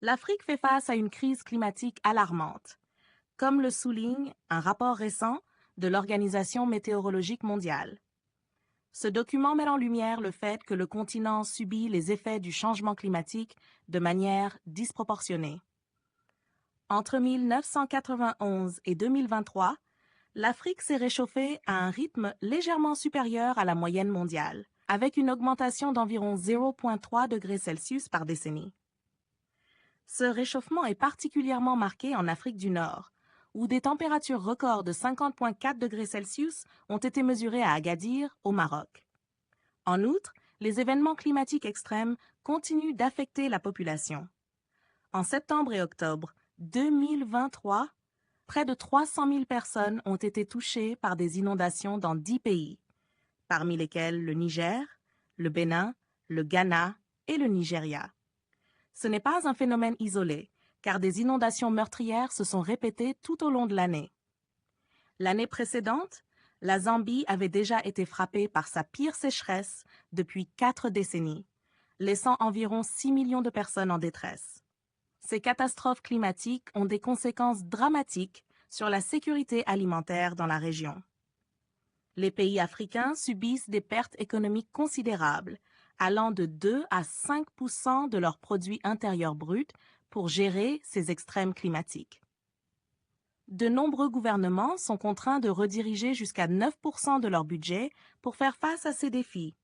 L'Afrique fait face à une crise climatique alarmante, comme le souligne un rapport récent de l'Organisation météorologique mondiale. Ce document met en lumière le fait que le continent subit les effets du changement climatique de manière disproportionnée. Entre 1991 et 2023, l'Afrique s'est réchauffée à un rythme légèrement supérieur à la moyenne mondiale, avec une augmentation d'environ 0,3 degrés Celsius par décennie. Ce réchauffement est particulièrement marqué en Afrique du Nord, où des températures records de 50,4 degrés Celsius ont été mesurées à Agadir, au Maroc. En outre, les événements climatiques extrêmes continuent d'affecter la population. En septembre et octobre 2023, près de 300 000 personnes ont été touchées par des inondations dans 10 pays, parmi lesquels le Niger, le Bénin, le Ghana et le Nigeria. Ce n'est pas un phénomène isolé, car des inondations meurtrières se sont répétées tout au long de l'année. L'année précédente, la Zambie avait déjà été frappée par sa pire sécheresse depuis 4 décennies, laissant environ 6 millions de personnes en détresse. Ces catastrophes climatiques ont des conséquences dramatiques sur la sécurité alimentaire dans la région. Les pays africains subissent des pertes économiques considérables, allant de 2 à 5% de leur produit intérieur brut pour gérer ces extrêmes climatiques. De nombreux gouvernements sont contraints de rediriger jusqu'à 9% de leur budget pour faire face à ces défis.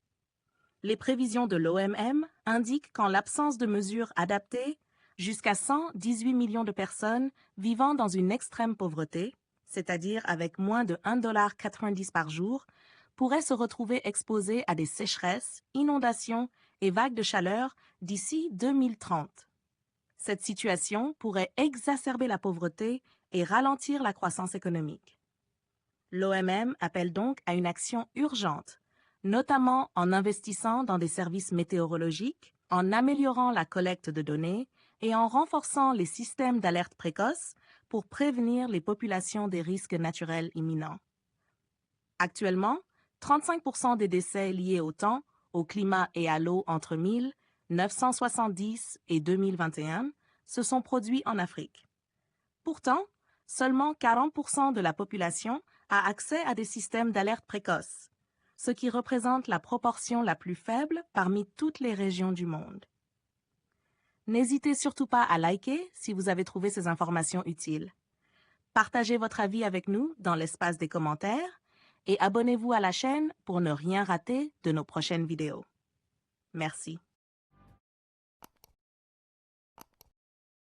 Les prévisions de l'OMM indiquent qu'en l'absence de mesures adaptées, jusqu'à 118 millions de personnes vivant dans une extrême pauvreté, c'est-à-dire avec moins de 1,90 $ par jour, pourraient se retrouver exposées à des sécheresses, inondations et vagues de chaleur d'ici 2030. Cette situation pourrait exacerber la pauvreté et ralentir la croissance économique. L'OMM appelle donc à une action urgente, notamment en investissant dans des services météorologiques, en améliorant la collecte de données et en renforçant les systèmes d'alerte précoce pour prévenir les populations des risques naturels imminents. Actuellement, 35% des décès liés au temps, au climat et à l'eau entre 1970 et 2021 se sont produits en Afrique. Pourtant, seulement 40% de la population a accès à des systèmes d'alerte précoce, ce qui représente la proportion la plus faible parmi toutes les régions du monde. N'hésitez surtout pas à liker si vous avez trouvé ces informations utiles. Partagez votre avis avec nous dans l'espace des commentaires et abonnez-vous à la chaîne pour ne rien rater de nos prochaines vidéos. Merci.